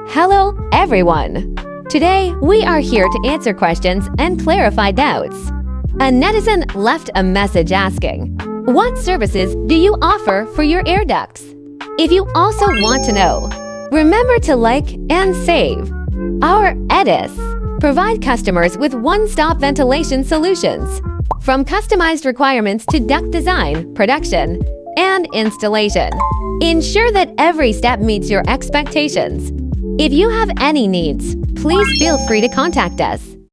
Hello, everyone! Today, we are here to answer questions and clarify doubts. A netizen left a message asking, "What services do you offer for your air ducts?" If you also want to know, remember to like and save. Our Edis provide customers with one-stop ventilation solutions, from customized requirements to duct design, production, and installation. Ensure that every step meets your expectations. If you have any needs, please feel free to contact us.